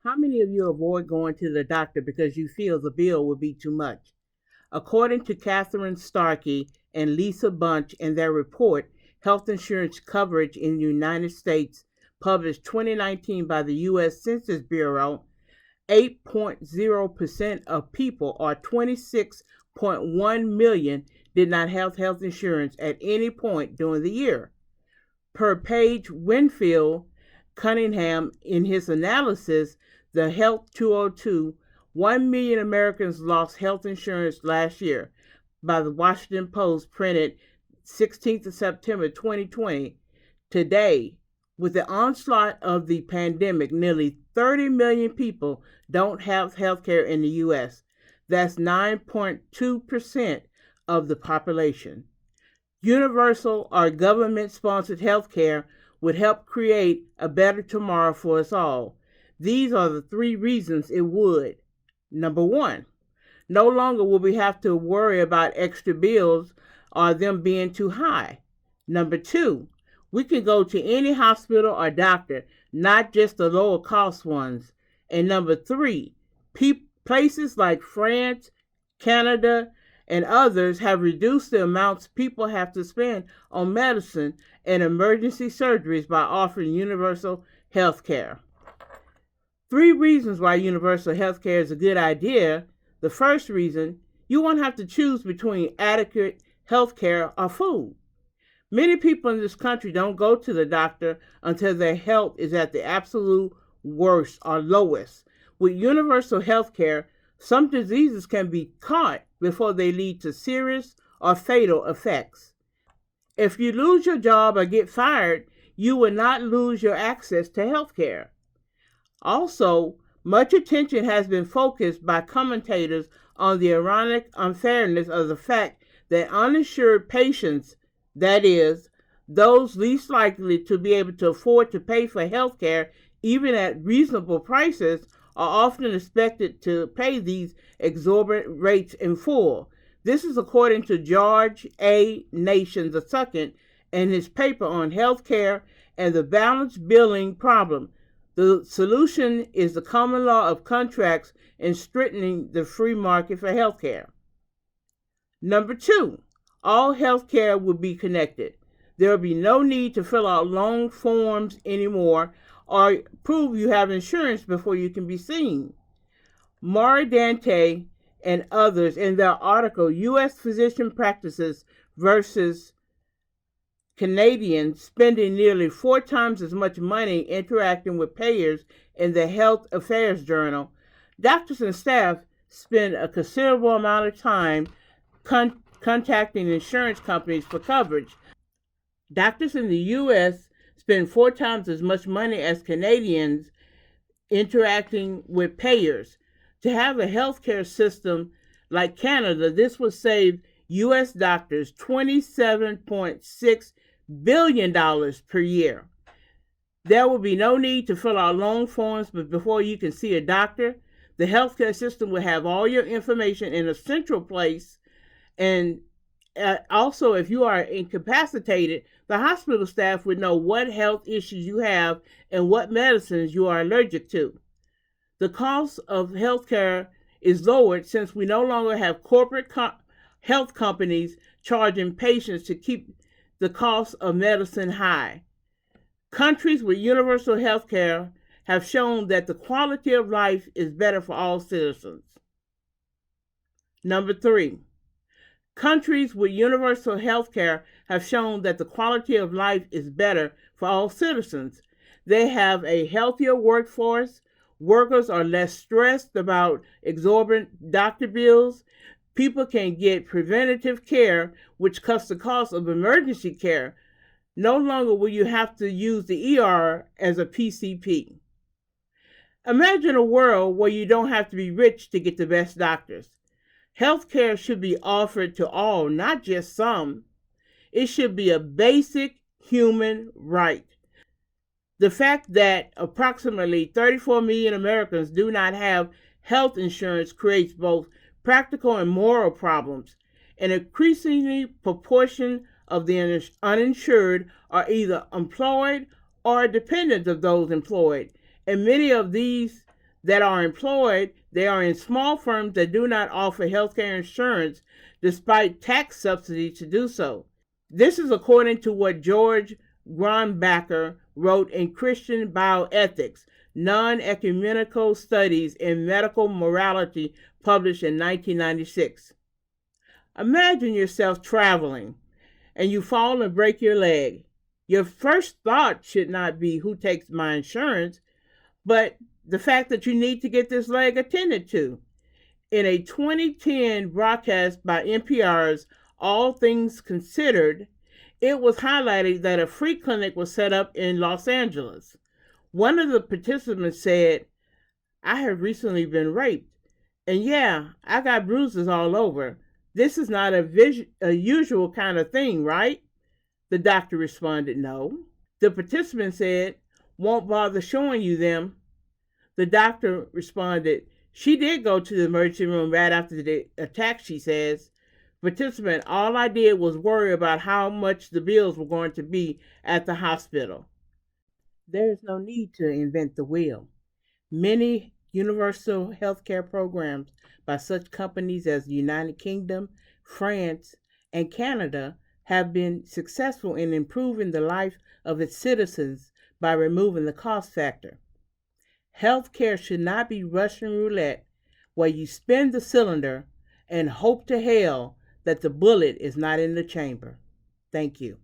How many of you avoid going to the doctor because you feel the bill will be too much? According to Catherine Starkey and Lisa Bunch in their report, Health Insurance Coverage in the United States, published 2019 by the U.S. Census Bureau, 8.0% of people, or 26.1 million, did not have health insurance at any point during the year. Per Page Winfield Cunningham in his analysis, the Health 202, 1 million Americans lost health insurance last year, by the Washington Post, printed 16th of September 2020. Today, with the onslaught of the pandemic, nearly 30 million people don't have health care in the U.S. That's 9.2% of the population. Universal or government-sponsored health care would help create a better tomorrow for us all. These are the 3 reasons it would. Number 1, no longer will we have to worry about extra bills or them being too high. Number 2, we can go to any hospital or doctor, not just the lower cost ones. And number 3, places like France, Canada, and others have reduced the amounts people have to spend on medicine and emergency surgeries by offering universal health care. 3 reasons why universal health care is a good idea. The first reason, you won't have to choose between adequate health care or food. Many people in this country don't go to the doctor until their health is at the absolute worst or lowest. With universal health care, some diseases can be caught before they lead to serious or fatal effects. If you lose your job or get fired, you will not lose your access to health care. Also, much attention has been focused by commentators on the ironic unfairness of the fact that uninsured patients, that is, those least likely to be able to afford to pay for health care even at reasonable prices, are often expected to pay these exorbitant rates in full. This is according to George A. Nations II in his paper on health care and the balanced billing problem. The solution is the common law of contracts and strengthening the free market for health care. Number 2, all health care will be connected. There will be no need to fill out long forms anymore or prove you have insurance before you can be seen. Maury Dante and others in their article, U.S. Physician Practices versus Canadians spending nearly 4 times as much money interacting with payers in the Health Affairs Journal, doctors and staff spend a considerable amount of time contacting insurance companies for coverage. Doctors in the U.S. spend 4 times as much money as Canadians interacting with payers. To have a healthcare system like Canada, this would save U.S. doctors $27.6 billion per year. There will be no need to fill out long forms before you can see a doctor. The healthcare system will have all your information in a central place, and also, if you are incapacitated, the hospital staff would know what health issues you have and what medicines you are allergic to. The cost of healthcare is lowered since we no longer have corporate health companies charging patients to keep the cost of medicine high. Countries with universal health care have shown that the quality of life is better for all citizens. Number 3, countries with universal health care have shown that the quality of life is better for all citizens. They have a healthier workforce. Workers are less stressed about exorbitant doctor bills. People can get preventative care, which cuts the cost of emergency care. No longer will you have to use the ER as a PCP. Imagine a world where you don't have to be rich to get the best doctors. Healthcare should be offered to all, not just some. It should be a basic human right. The fact that approximately 34 million Americans do not have health insurance creates both practical and moral problems. An increasingly proportion of the uninsured are either employed or dependents of those employed, and many of these that are employed, they are in small firms that do not offer healthcare insurance despite tax subsidies to do so. This is according to what George Grombacher wrote in Christian Bioethics, Non-Ecumenical Studies in Medical Morality, published in 1996. Imagine yourself traveling and you fall and break your leg. Your first thought should not be who takes my insurance, but the fact that you need to get this leg attended to. In a 2010 broadcast by NPR's All Things Considered, it was highlighted that a free clinic was set up in Los Angeles. One of the participants said, "I have recently been raped, and yeah, I got bruises all over. This is not a usual kind of thing, right?" The doctor responded, "No." The participant said, "Won't bother showing you them." The doctor responded, "She did go to the emergency room right after the attack," she says. Participant, "All I did was worry about how much the bills were going to be at the hospital." There is no need to invent the wheel. Many universal healthcare programs by such companies as the United Kingdom, France, and Canada have been successful in improving the life of its citizens by removing the cost factor. Healthcare should not be Russian roulette where you spin the cylinder and hope to hell that the bullet is not in the chamber. Thank you.